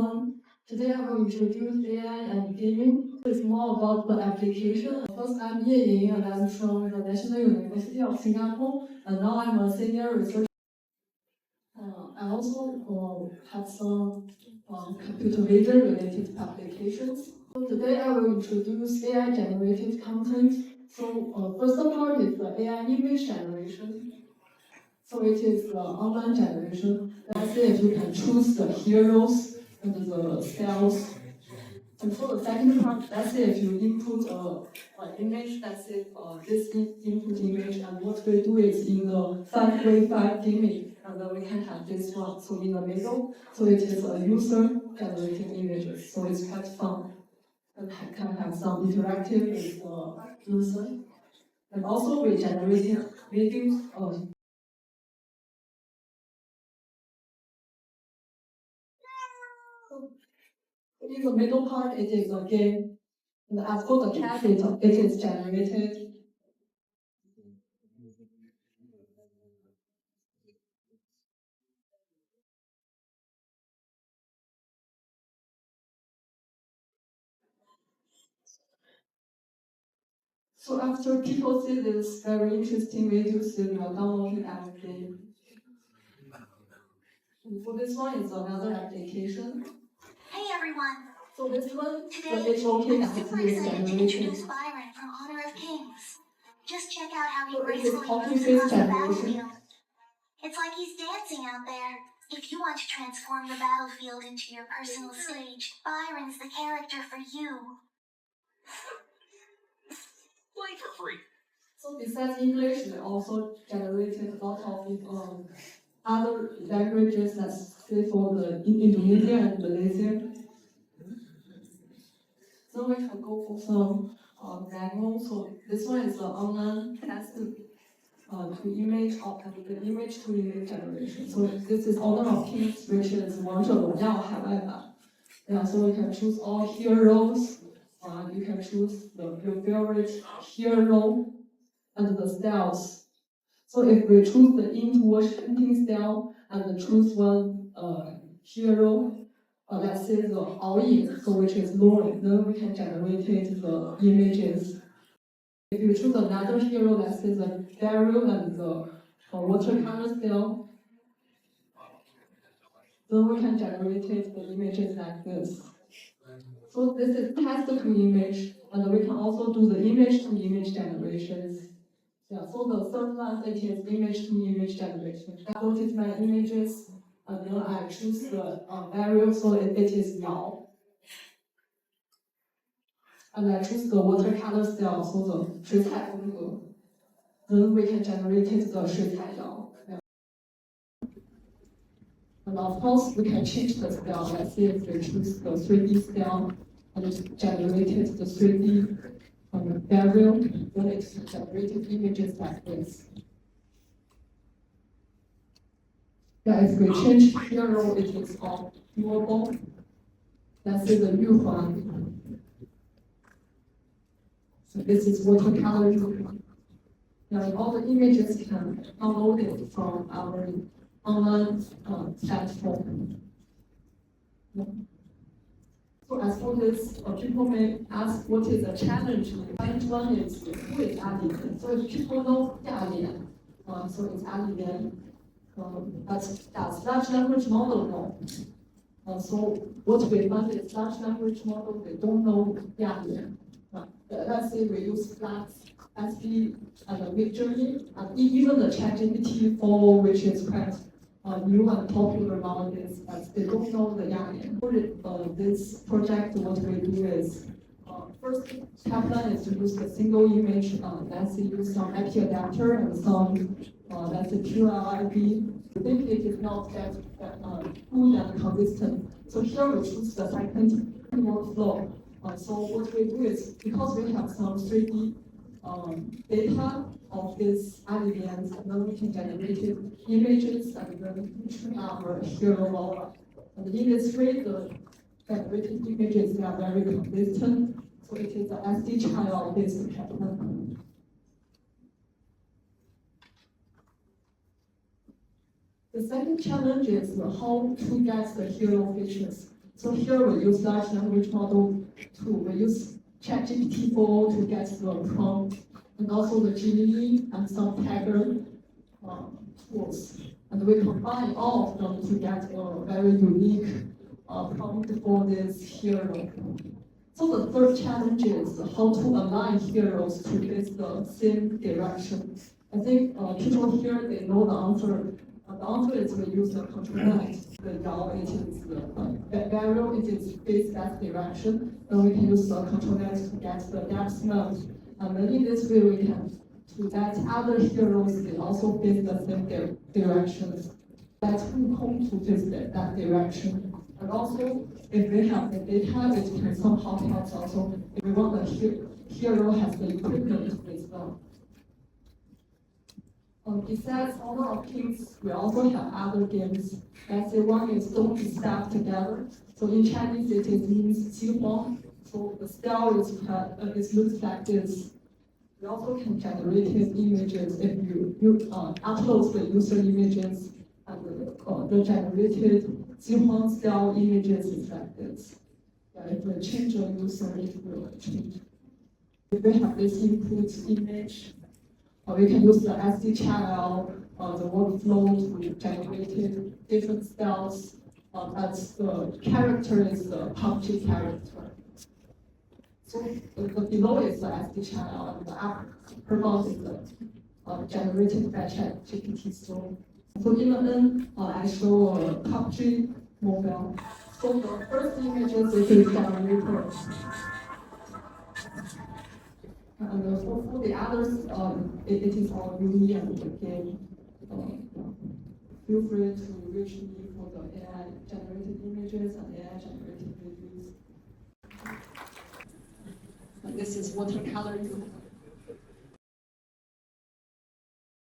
everyone. Today I will introduce AI and gaming. It's more about the application. First, I'm Ye Ying, and I'm from the National University of Singapore, and now I'm a senior researcher. I also have some computer vision related applications. So today I will introduce AI generated content. So first part is the AI image generation. So it is the online generation. Let's say if you can choose the heroes and the styles. And for the second part, let's say if you input an image, let's say this input image, and what we do is in the 5x5 gimmick, and then we can have this one. So in the middle, so it is a user-generated images. So it's quite fun. And can have some interactive with the user. And also we generated videos. In the middle part, it is a game. And as for the cat, it is generated. So after people see this very interesting videos, they will download the app game. And for this one, it's another application. Hey everyone! So this one, Today, the HOK I'm app super is excited to generated. introduce Byron from Honor of Kings. Just check out how he So it is gracefully moves copy-paste across the generation. battlefield. It's like he's dancing out there. If you want to transform the battlefield into your personal stage, Byron's the character for you. Play for free. So besides English, we also generated a lot of other languages, let's say for the Indonesia and Malaysia. So we can go for some manual. So this one is the online test to image the image to image generation. So this is Honor of Kings, which is 王者荣耀海外版. Yeah, so you can choose all heroes. You can choose your favorite hero and the styles. So if we choose the inward painting style and choose one hero, let's say the all-in, so which is Lauren, then we can generate the images. If you choose another hero, let's say the Daryl and the watercolor style, then we can generate the images like this. So this is text to image, and we can also do the image to image generations. Yeah, so the third one, it is image to image generation. I uploaded my images, and then I choose the variable, so it is Yao. And I choose the watercolor style, so the 水彩风格. Then we can generate the 水彩Yao. Yeah. And of course, we can change the style. Let's say if we choose the 3D style, and it generated the 3D variable, then it generated images like this. Yeah, if we change hero, it is all doable. Let's say the Yu Huan. So this is watercolor Yu. Now all the images can download it from our online platform. Yeah. So as for this, people may ask what is the challenge? The challenge one is who is Ali? So if people know Yalian, so it's Ali. But does large language model know? So what we found is large language model, they don't know Yalian. Let's say we use Flash, SD, and Midjourney, and even the ChatGPT-4, which is quite new and popular nowadays, but they don't know the Yalian. For this project, what we do is first step one is to use the single image. Let's say use some IP adapter and some let's say QLIB. I think it is not that good and consistent. So here we choose the second workflow. So what we do is, because we have some 3D data of these elements, and then we can generate images and then train our hero model. And in this way, the generated images are very consistent. So it is the SD child of this pattern. The second challenge is how to get the hero features. So here we use large language model tool. We use ChatGPT-4 to get the prompt, and also the Gemini and some tagger tools. And we combine all of them to get a very unique prompt for this hero. So the third challenge is how to align heroes to face the same direction. I think people here, they know the answer. The answer is we use the control light. The yaw, it is the barrel, it is face that direction. Then we can use the control light to get the depth mode. And then in this way, we can to let other heroes they also face the same direction. Let Wukong to face that direction. And also, if we have the data, it can somehow help us also. If we want the hero has the equipment with them. Besides Honor of Kings, we also have other games. Let's say one is Don't Be Stuck Together. So in Chinese, it means 饥荒. So the style is it looks like this. We also can generate images if you upload the user images and the generated 饥荒 style images is like this. If we change the user, it will change. If we have this input image, we can use the SD channel, the workflow to generate different styles. As the character is the PUBG character. So the below is the SD channel, and the above is the generated by ChatGPT. So in the end, I show a PUBG mobile. So the first images it is generated. And for the others, it is all UE and the game. Feel free to reach me for the AI generated images and AI generated videos. This is watercolor.